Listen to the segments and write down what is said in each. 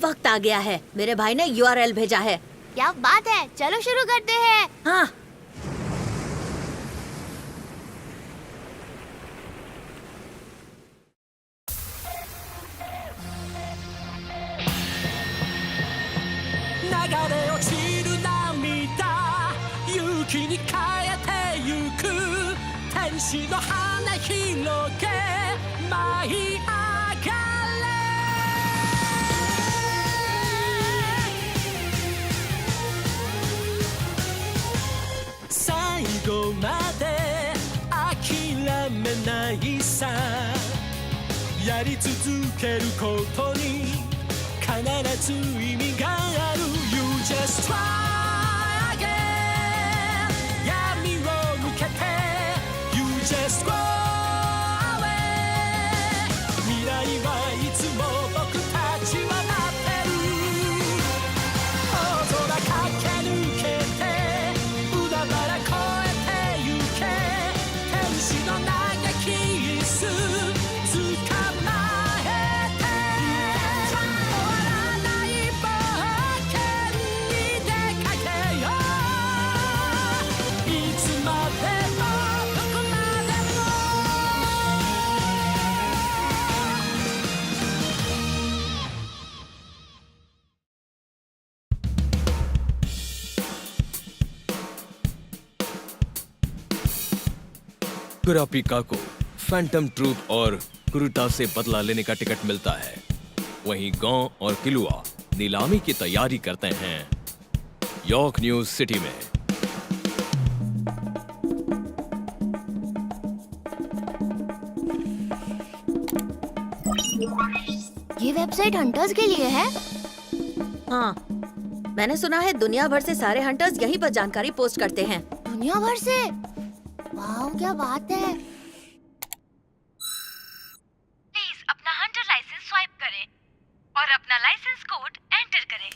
वक्त आ गया है। मेरे भाई ने URL भेजा है। क्या बात है, चलो शुरू करते हैं। हाँ।やり続けることに必ず意味がある You just try again 闇を抜けて You just go away 未来はいつも僕たちは待ってる大空駆け抜けて海原越えてゆけ天使の嘆きすकुरापिका को फैंटम ट्रूप और कुरुटा से बदला लेने का टिकट मिलता है। वहीं गॉ और किलुआ नीलामी की तैयारी करते हैं यॉर्क न्यूज सिटी में। ये वेबसाइट हंटर्स के लिए है? हाँ, मैंने सुना है दुनिया भर से सारे हंटर्स यहीं पर जानकारी पोस्ट करते हैं। दुनिया भर से? वाह, क्या बात है। प्लीज अपना हंटर लाइसेंस स्वाइप करें और अपना लाइसेंस कोड एंटर करें।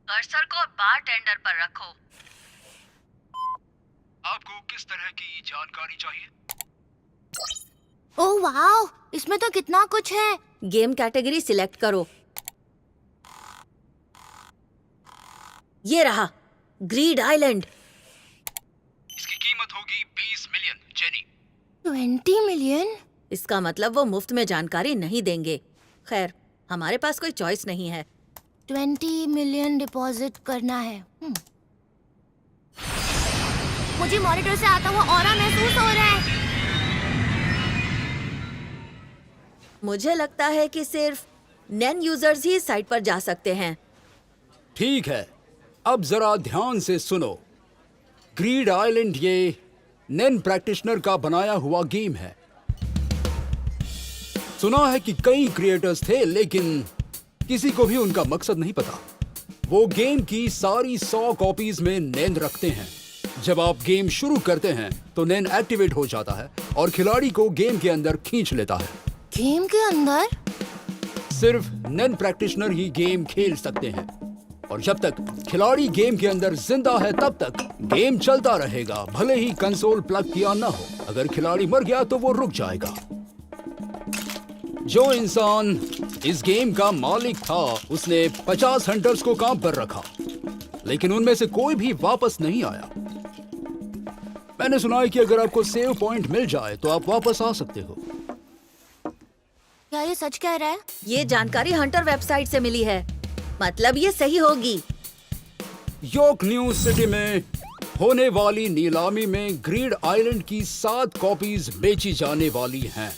कर्सर को बार टेंडर पर रखो। आपको किस तरह की जानकारी चाहिए? ओह वाह, इसमें तो कितना कुछ है। गेम कैटेगरी सिलेक्ट करो। ये रहा, ग्रीड आइलैंड। इसकी कीमत होगी 20 मिलियन जेनी। 20 मिलियन? इसका मतलब वो मुफ्त में जानकारी नहीं देंगे। खैर, हमारे पास कोई चॉइस नहीं है। 20 मिलियन डिपॉजिट करना है। मुझे मॉनिटर से आता हुआ ऑरा महसूस हो रहा है। मुझे लगता है कि सिर्फ नैन यूजर्स ही साइट पर जा सकते हैं। ठीक है, अब जरा ध्यान से सुनो। ग्रीड आइलैंड ये नैन प्रैक्टिशनर का बनाया हुआ गेम है। सुना है कि कई क्रिएटर्स थे, लेकिन किसी को भी उनका मकसद नहीं पता। वो गेम की सारी 100 कॉपीज में नैन रखते हैं। जब आप गेम शुरू करते हैं तो नैन एक्टिवेट हो जाता है और खिलाड़ी को गेम के अंदर खींच लेता है। गेम के अंदर? सिर्फ नैन प्रैक्टिशनर ही गेम खेल सकते हैं और जब तक खिलाड़ी गेम के अंदर जिंदा है तब तक गेम चलता रहेगा, भले ही कंसोल प्लग किया ना हो। अगर खिलाड़ी मर गया तो वो रुक जाएगा। जो इंसान इस गेम का मालिक था उसने 50 हंटर्स को काम पर रखा, लेकिन उनमें से कोई भी वापस नहीं आया। मैंने सुना है कि अगर आपको सेव पॉइंट मिल जाए तो आप वापस आ सकते हो। क्या ये सच कह रहा है? ये जानकारी हंटर वेबसाइट से मिली है, मतलब ये सही होगी। यॉर्क न्यूज सिटी में होने वाली नीलामी में ग्रीड आइलैंड की 7 कॉपीज बेची जाने वाली हैं।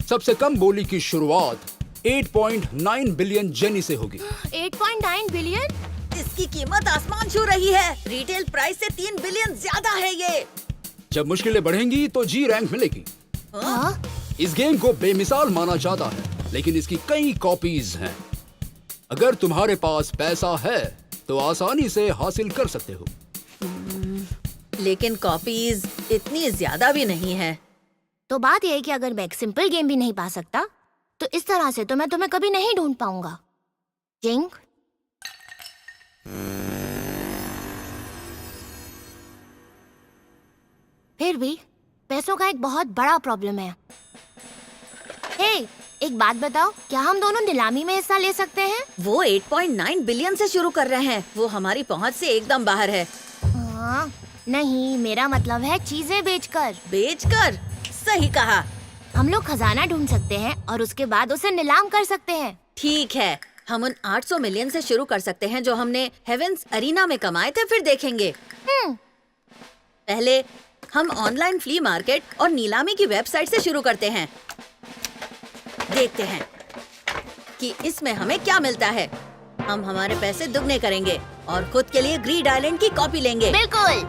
सबसे कम बोली की शुरुआत 8.9 बिलियन जेनी से होगी। 8.9 बिलियन? इसकी कीमत आसमान छू रही है। रिटेल प्राइस से 3 बिलियन ज्यादा है ये। जब मुश्किलें बढ़ेंगी तो जी रैंक मिलेगी। हाँ? इस गेम को बेमिसाल माना जाता है, लेकिन इसकी कई कॉपीज हैं। अगर तुम्हारे पास पैसा है तो आसानी से हासिल कर सकते हो। लेकिन कॉपीज इतनी ज्यादा भी नहीं है। तो बात यह है कि अगर मैं एक सिंपल गेम भी नहीं पा सकता तो इस तरह से तो मैं तुम्हें कभी नहीं ढूंढ पाऊंगा। जिंग? फिर भी पैसों का एक बहुत बड़ा प्रॉब्लम है। हे, एक बात बताओ, क्या हम दोनों नीलामी में हिस्सा ले सकते हैं? वो 8.9 बिलियन से शुरू कर रहे हैं। वो हमारी पहुंच से एकदम बाहर है। हाँ, नहीं, मेरा मतलब है चीजें बेचकर। बेचकर? सही कहा। हम लोग खजाना ढूंढ सकते हैं और उसके बाद उसे नीलाम कर सकते हैं। ठीक है, हम उन 800 मिलियन से शुरू कर सकते हैं जो हमने हेवेंस अरीना में कमाए थे, फिर देखेंगे। पहले हम ऑनलाइन फ्ली मार्केट और नीलामी की वेबसाइट से शुरू करते हैं। देखते हैं कि इसमें हमें क्या मिलता है। हम हमारे पैसे दुगने करेंगे और खुद के लिए ग्रीड आइलैंड की कॉपी लेंगे। बिल्कुल।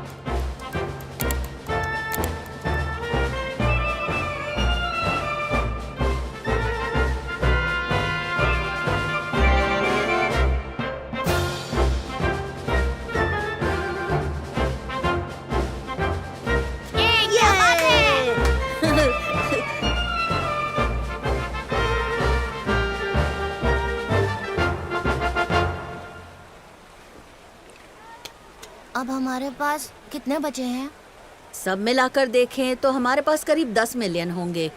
ये क्या बात है? अब हमारे पास कितने बचे हैं? सब मिलाकर देखें तो हमारे पास करीब 10 मिलियन होंगे।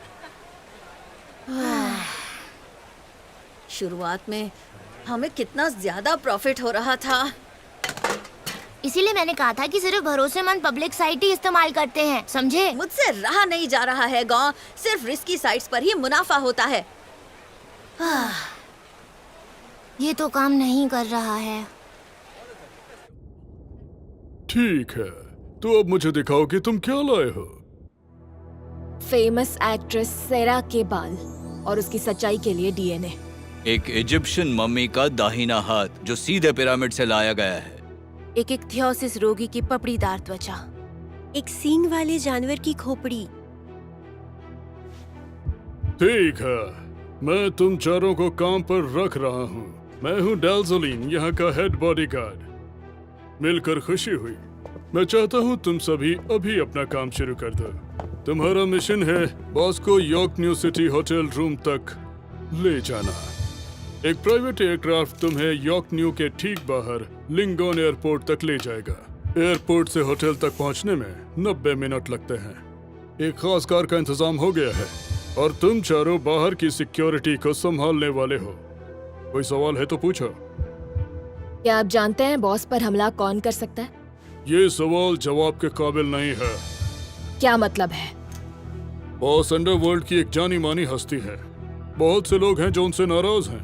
शुरुआत में हमें कितना ज्यादा प्रॉफिट हो रहा था। इसीलिए मैंने कहा था कि सिर्फ भरोसेमंद पब्लिक साइट ही इस्तेमाल करते हैं, समझे? मुझसे रहा नहीं जा रहा है गांव। सिर्फ रिस्की साइट्स पर ही मुनाफा होता है। ये तो काम नहीं कर रहा है। ठीक है, तो अब मुझे दिखाओ कि तुम क्या लाए हो। फेमस एक्ट्रेस सेरा के बाल और उसकी सच्चाई के लिए डीएनए। एक इजिप्शियन मम्मी का दाहिना हाथ जो सीधे पिरामिड से लाया गया है। एक इक्थियोसिस रोगी की पपड़ीदार त्वचा। एक सींग वाले जानवर की खोपड़ी। ठीक है, मैं तुम चारों को काम पर रख रहा हूँ। मैं हूँ डेल्जोलिन, यहाँ का हेड बॉडीगार्ड। मिलकर खुशी हुई। मैं चाहता हूँ तुम सभी अभी अपना काम शुरू कर दो। तुम्हारा मिशन है बॉस को York new city hotel room तक ले जाना। एक प्राइवेट एयरक्राफ्ट तुम्हें यॉर्क न्यू के ठीक बाहर लिंगोन एयरपोर्ट तक ले जाएगा। एयरपोर्ट से होटल तक पहुंचने में 90 मिनट लगते हैं। एक खास कार का इंतजाम हो गया है और तुम चारों बाहर की सिक्योरिटी को संभालने वाले हो। कोई सवाल है तो पूछो। क्या आप जानते हैं बॉस पर हमला कौन कर सकता है? ये सवाल जवाब के काबिल नहीं है। क्या मतलब है? बॉस अंडरवर्ल्ड की एक जानी मानी हस्ती है। बहुत से लोग हैं जो उनसे नाराज हैं।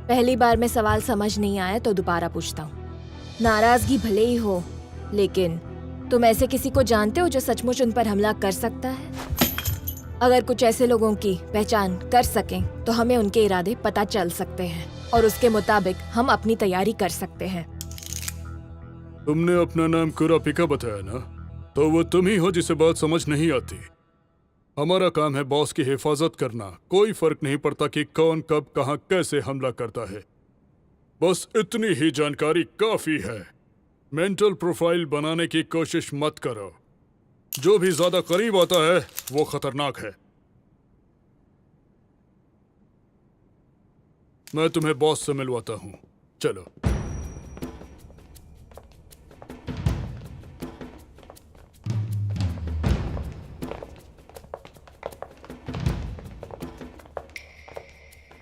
पहली बार में सवाल समझ नहीं आया तो दोबारा पूछता हूँ। नाराजगी भले ही हो, लेकिन तुम ऐसे किसी को जानते हो जो सचमुच उन पर हमला कर सकता है? अगर कुछ ऐसे लोगों की पहचान कर सकें तो हमें उनके इरादे पता चल सकते हैं और उसके मुताबिक हम अपनी तैयारी कर सकते हैं। तुमने अपना नाम कुरापिका बताया ना, तो वो तुम ही हो जिसे बात समझ नहीं आती। हमारा काम है बॉस की हिफाजत करना। कोई फर्क नहीं पड़ता कि कौन कब कहां कैसे हमला करता है। बस इतनी ही जानकारी काफी है। मेंटल प्रोफाइल बनाने की कोशिश मत करो। जो भी ज्यादा करीब आता है वो खतरनाक है। मैं तुम्हें बॉस से मिलवाता हूं। चलो।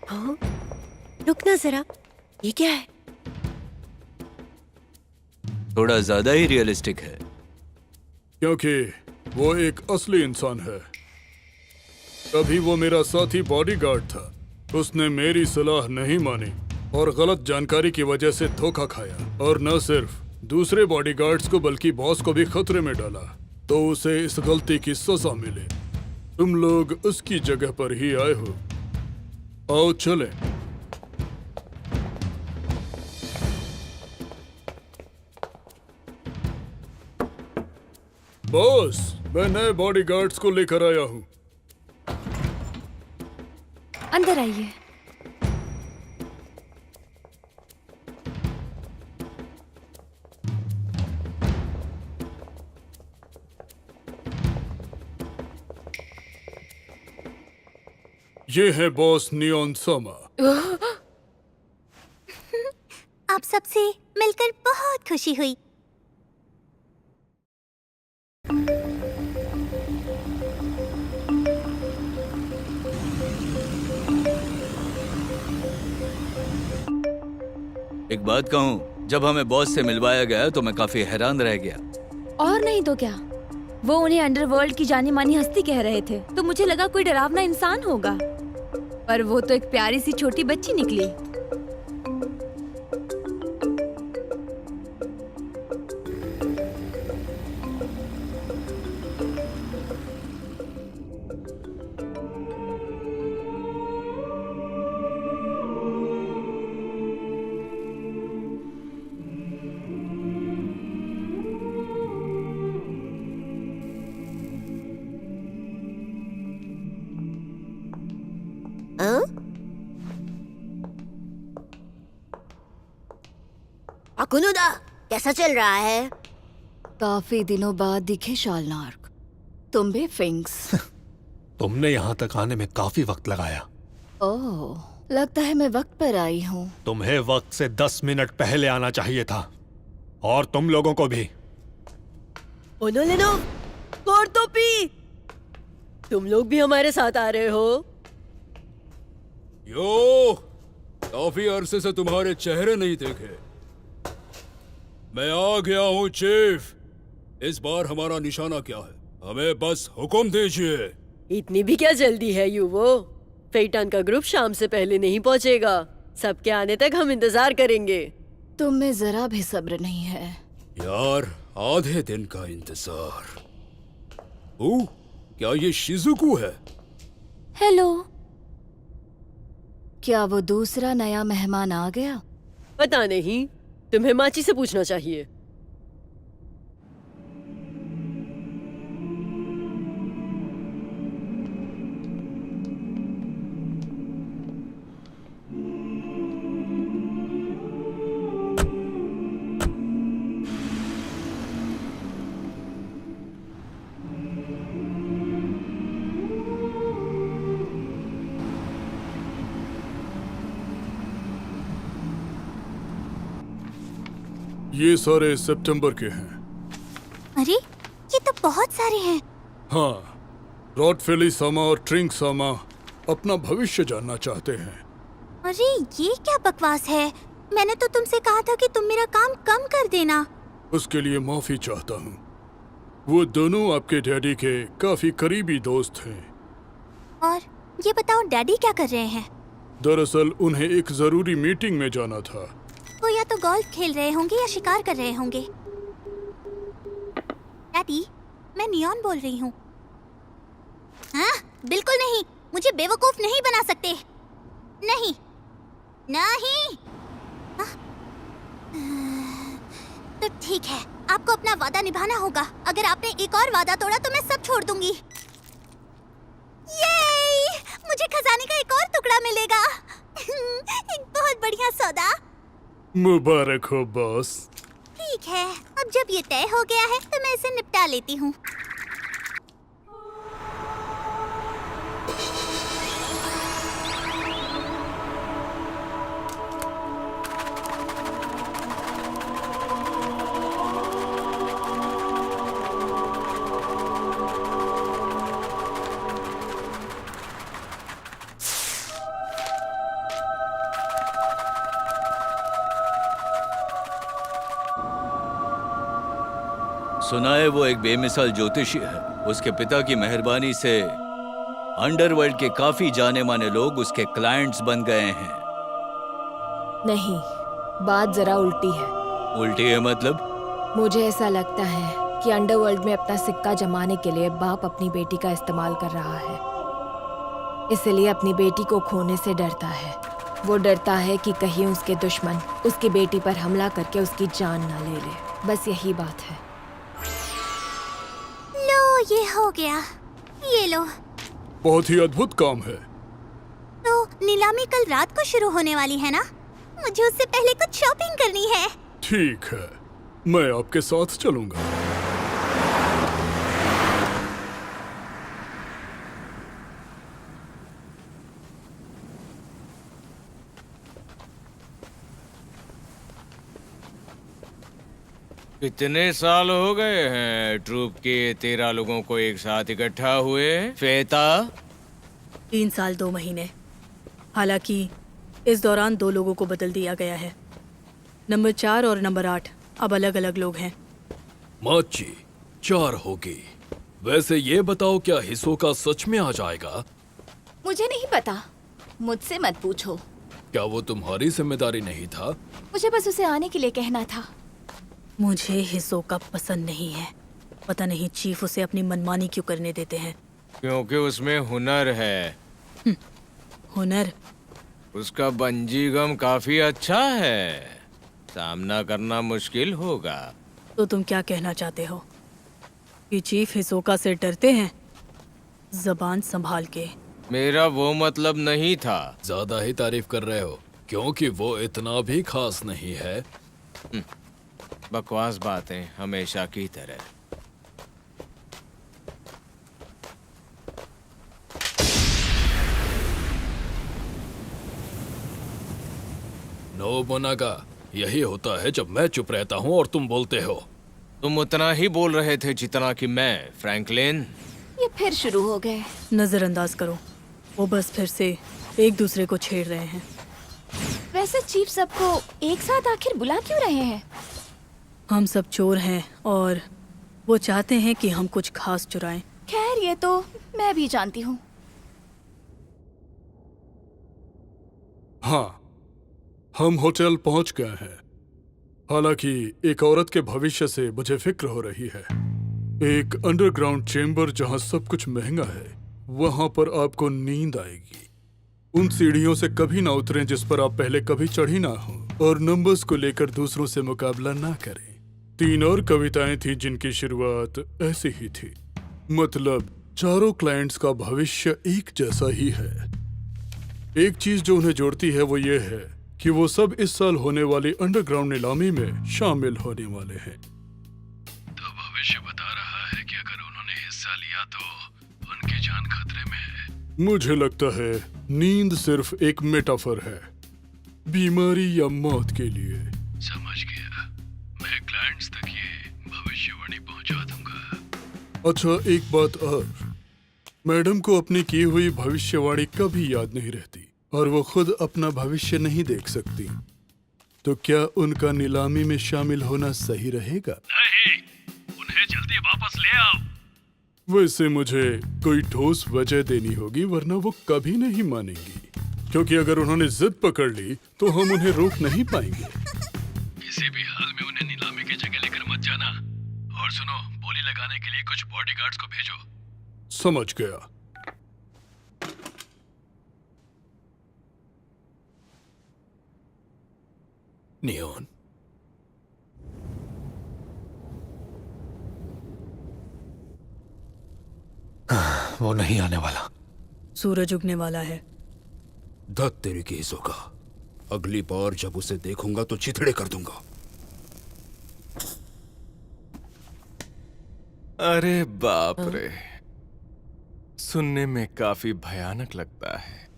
हाँ? रुकना जरा, ये क्या है? थोड़ा ज्यादा ही रियलिस्टिक है। क्योंकि वो एक असली इंसान है। तभी वो मेरा साथी बॉडीगार्ड था। उसने मेरी सलाह नहीं मानी और गलत जानकारी की वजह से धोखा खाया। और न सिर्फ दूसरे बॉडीगार्ड्स को बल्कि बॉस को भी खतरे में डाला, तो उसे इस गलती की सजा मिले। तुम लोग उसकी जगह पर ही आए हो। आओ चलें। बॉस, मैं नए बॉडीगार्ड्स को लेकर आया हूँ। अंदर आइए। ये है बॉस नियॉन सोमा। आप सबसे मिलकर बहुत खुशी हुई। एक बात कहूँ, जब हमें बॉस से मिलवाया गया तो मैं काफी हैरान रह गया। और नहीं तो क्या, वो उन्हें अंडरवर्ल्ड की जानी मानी हस्ती कह रहे थे, तो मुझे लगा कोई डरावना इंसान होगा, पर वो तो एक प्यारी सी छोटी बच्ची निकली। अकुनुदा, कैसा चल रहा है? काफी दिनों बाद दिखे शालनार्क। तुम भी फिंक्स। तुमने यहाँ तक आने में काफी वक्त लगाया। ओह, लगता है मैं वक्त पर आई हूँ। तुम्हें वक्त से 10 मिनट पहले आना चाहिए था, और तुम लोगों को भी। तुम लोग भी हमारे साथ आ रहे हो? यो, काफी अरसे से तुम्हारे चेहरे नहीं देखे। मैं आ गया हूँ चीफ। इस बार हमारा निशाना क्या है? हमें बस हुक्म दीजिए। इतनी भी क्या जल्दी है युवो? फेटन का ग्रुप शाम से पहले नहीं पहुंचेगा। सबके आने तक हम इंतजार करेंगे। तुम में जरा भी सब्र नहीं है यार। आधे दिन का इंतजार। क्या ये शिजुकू है? हेलो, क्या वो दूसरा नया मेहमान आ गया? पता नहीं, तुम्हें माची से पूछना चाहिए। ये सारे सितंबर के हैं। अरे, ये तो बहुत सारे हैं। हाँ, रॉटफेली सामा और ट्रिंक सामा अपना भविष्य जानना चाहते हैं। अरे, ये क्या बकवास है? मैंने तो तुमसे कहा था कि तुम मेरा काम कम कर देना। उसके लिए माफी चाहता हूँ। वो दोनों आपके डैडी के काफी करीबी दोस्त हैं। और ये बताओ, डैडी क्या कर रहे हैं? दरअसल उन्हें एक जरूरी मीटिंग में जाना था। वो या तो गोल्फ खेल रहे होंगे या शिकार कर रहे होंगे। डैडी, मैं नियॉन बोल रही हूँ। हाँ, बिल्कुल नहीं। मुझे बेवकूफ नहीं बना सकते। नहीं, नहीं। तो ठीक है, आपको अपना वादा निभाना होगा। अगर आपने एक और वादा तोड़ा तो मैं सब छोड़ दूंगी। ये मुझे खजाने का एक और टुकड़ा मिलेगा। एक बहुत बढ़िया सौदा। मुबारक हो बॉस। ठीक है, अब जब ये तय हो गया है तो मैं इसे निपटा लेती हूँ। सुना है वो एक बेमिसाल ज्योतिषी है। उसके पिता की मेहरबानी से अंडरवर्ल्ड के काफी जाने माने लोग उसके क्लाइंट्स बन गए हैं। नहीं, बात जरा उल्टी है। उल्टी है मतलब? मुझे ऐसा लगता है कि अंडरवर्ल्ड में अपना सिक्का जमाने के लिए बाप अपनी बेटी का इस्तेमाल कर रहा है। इसलिए अपनी बेटी को खोने से डरता है। वो डरता है कि कहीं उसके दुश्मन उसकी बेटी पर हमला करके उसकी जान ना ले ले। बस यही बात है। लो, ये हो गया। ये लो। बहुत ही अद्भुत काम है। तो नीलामी कल रात को शुरू होने वाली है ना? मुझे उससे पहले कुछ शॉपिंग करनी है। ठीक है, मैं आपके साथ चलूंगा। कितने साल हो गए हैं ट्रूप के 13 लोगों को एक साथ इकट्ठा हुए? फेता? 3 साल 2 महीने। हालांकि इस दौरान 2 लोगों को बदल दिया गया है। नंबर 4 और नंबर 8 अब अलग अलग लोग हैं। माची 4 होगी। वैसे ये बताओ, क्या हिसोका सच में आ जाएगा? मुझे नहीं पता, मुझसे मत पूछो। क्या वो तुम्हारी जिम्मेदारी नहीं था? मुझे बस उसे आने के लिए कहना था। मुझे हिसोका पसंद नहीं है। पता नहीं चीफ उसे अपनी मनमानी क्यों करने देते हैं। क्योंकि उसमें हुनर है। हुनर? उसका बंजी गम काफी अच्छा है, सामना करना मुश्किल होगा। तो तुम क्या कहना चाहते हो कि चीफ हिसोका से डरते हैं? जबान संभाल के। मेरा वो मतलब नहीं था। ज्यादा ही तारीफ कर रहे हो, क्योंकि वो इतना भी खास नहीं है। बकवास बातें हमेशा की तरह। नोबुनागा, यही होता है जब मैं चुप रहता हूँ और तुम बोलते हो। तुम उतना ही बोल रहे थे जितना कि मैं, फ्रैंकलिन। ये फिर शुरू हो गए। नजरअंदाज करो, वो बस फिर से एक दूसरे को छेड़ रहे हैं। वैसे चीफ सबको एक साथ आखिर बुला क्यों रहे हैं? हम सब चोर हैं और वो चाहते हैं कि हम कुछ खास चुराएं। खैर, ये तो मैं भी जानती हूँ। हाँ, हम होटल पहुंच गए हैं। हालांकि एक औरत के भविष्य से मुझे फिक्र हो रही है। एक अंडरग्राउंड चेम्बर जहां सब कुछ महंगा है, वहां पर आपको नींद आएगी। उन सीढ़ियों से कभी ना उतरें जिस पर आप पहले कभी चढ़ी ना हो, और नंबर्स को लेकर दूसरों से मुकाबला ना करें। 3 और कविताएं थी जिनकी शुरुआत ऐसी ही थी। मतलब चारों क्लाइंट्स का भविष्य एक जैसा ही है। एक चीज जो उन्हें जोड़ती है वो ये है कि वो सब इस साल होने वाली अंडरग्राउंड नीलामी में शामिल होने वाले हैं। तो भविष्य बता रहा है कि अगर उन्होंने हिस्सा लिया तो उनकी जान खतरे में है। मुझे लगता है नींद सिर्फ एक मेटाफर है, बीमारी या मौत के लिए। समझ गया, मैं क्लाइंट्स तक ये भविष्यवाणी पहुंचा दूंगा। अच्छा, एक बात और, मैडम को अपनी की हुई भविष्यवाणी कभी याद नहीं रहती और वो खुद अपना भविष्य नहीं देख सकती। तो क्या उनका नीलामी में शामिल होना सही रहेगा? नहीं, उन्हें जल्दी वापस ले आओ। वैसे मुझे कोई ठोस वजह देनी होगी, वरना वो कभी नहीं मानेंगी। क्योंकि अगर उन्होंने जिद पकड़ ली तो हम उन्हें रोक नहीं पाएंगे। किसी भी हाल में उन्हें नीलामी की जगह लेकर मत जाना। और सुनो, बोली लगाने के लिए कुछ बॉडीगार्ड्स को भेजो। समझ गया। नियॉन, वो नहीं आने वाला। सूरज उगने वाला है। धत तेरी की हिसोका, अगली बार जब उसे देखूंगा तो चिथड़े कर दूंगा। अरे बाप रे, सुनने में काफी भयानक लगता है।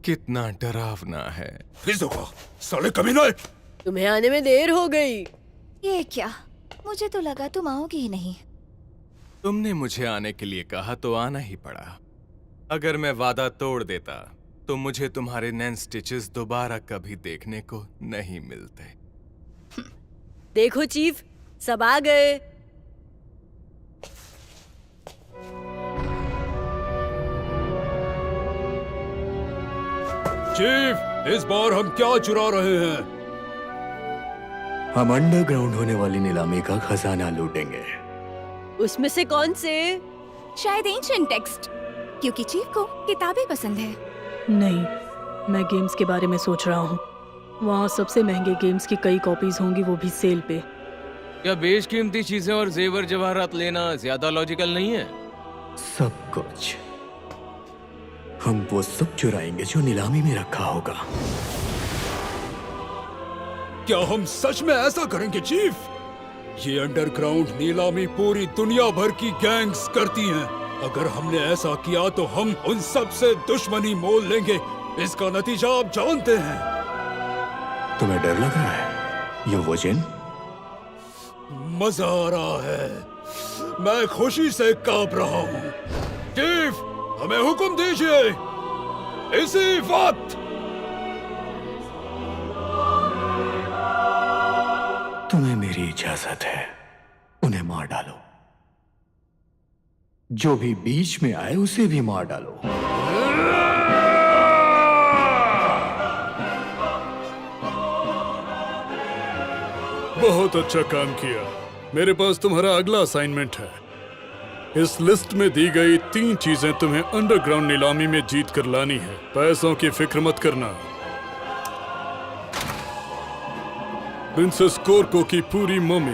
कितना डरावना है। हिसोका, साले कमीने! तुम्हें आने में देर हो गई। ये क्या? मुझे तो लगा तुम आओगी ही नहीं। तुमने मुझे आने के लिए कहा तो आना ही पड़ा। अगर मैं वादा तोड़ देता तो मुझे तुम्हारे नैन स्टिचेस दोबारा कभी देखने को नहीं मिलते। देखो चीफ, सब आ गए। चीफ, इस बार हम क्या चुरा रहे हैं? हम अंडरग्राउंड होने वाली नीलामी का खजाना लूटेंगे। उसमें से कौन से? शायद एंशिएंट टेक्स्ट, क्योंकि चीफ को किताबें पसंद है। नहीं, मैं गेम्स के बारे में सोच रहा हूँ। वहाँ सबसे महंगे गेम्स की कई कॉपीज होंगी, वो भी सेल पे। क्या बेशकीमती चीजें और जेवर जवाहरात लेना ज्यादा लॉजिकल नहीं है? सब कुछ। हम वो सब चुराएंगे जो नीलामी में रखा होगा। क्या हम सच में ऐसा करेंगे चीफ? ये अंडरग्राउंड नीलामी पूरी दुनिया भर की गैंग्स करती हैं। अगर हमने ऐसा किया तो हम उन सब से दुश्मनी मोल लेंगे। इसका नतीजा आप जानते हैं। तुम्हें डर लग रहा है, युवजन? मजा आ रहा है। मैं खुशी से कांप रहा हूँ। चीफ, हमें हुक्म दीजिए इसी वक्त। इजाजत है, उन्हें मार डालो। जो भी बीच में आए उसे भी मार डालो। बहुत अच्छा काम किया। मेरे पास तुम्हारा अगला असाइनमेंट है। इस लिस्ट में दी गई 3 चीजें तुम्हें अंडरग्राउंड नीलामी में जीत कर लानी है। पैसों की फिक्र मत करना। प्रिंसेस कोरको की पूरी मम्मी,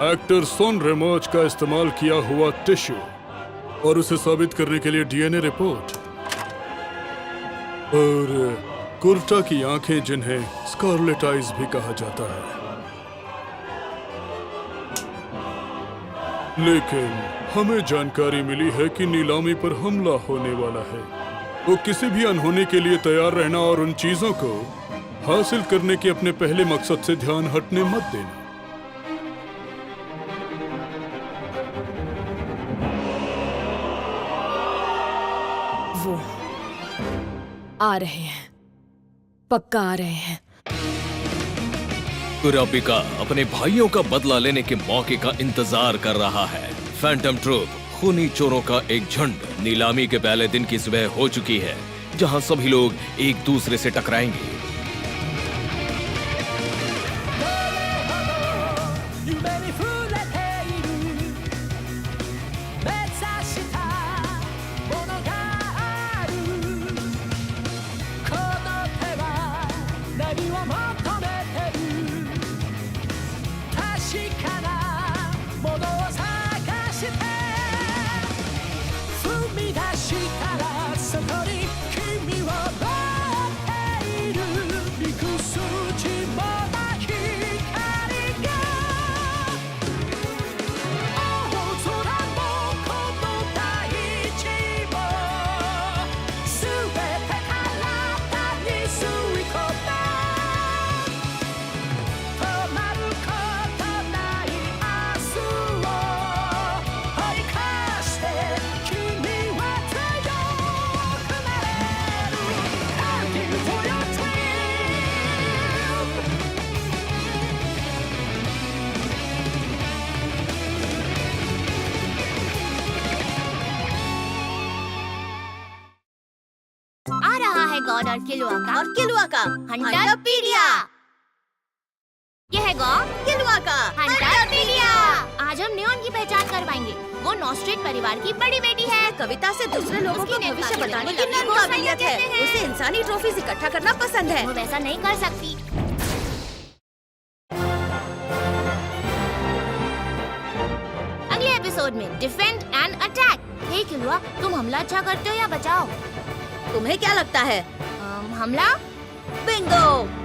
एक्टर सोन रेमोच का इस्तेमाल किया हुआ टिश्यू और उसे साबित करने के लिए डीएनए रिपोर्ट, और कुर्टा की आंखें जिन्हें स्कारलेट आइज भी कहा जाता है। लेकिन हमें जानकारी मिली है कि नीलामी पर हमला होने वाला है, तो किसी भी अनहोनी के लिए तैयार रहना और उन चीजों को हासिल करने के अपने पहले मकसद से ध्यान हटने मत देना। वो आ रहे हैं, पक्का आ रहे हैं। कुरापिका अपने भाइयों का बदला लेने के मौके का इंतजार कर रहा है। फैंटम ट्रूप खूनी चोरों का एक झुंड नीलामी के पहले दिन की सुबह हो चुकी है, जहां सभी लोग एक दूसरे से टकराएंगे। गॉड और किलुआ का हंटरपीडिया। ये है गॉड किलुआ का हंटरपीडिया। आज हम नियॉन की पहचान करवाएंगे। वो नॉस्ट्रेट परिवार की बड़ी बेटी है। कविता से दूसरे लोगों को भविष्य बताने की काबिलियत है। उसे इंसानी ट्रॉफीज इकट्ठा करना पसंद है। वो वैसा नहीं कर सकती। अगले एपिसोड में डिफेंड एंड अटैक। हे किलुआ, तुम हमला अच्छा करते हो या बचाओ? तुम्हें क्या लगता है? हमला? बिंगो।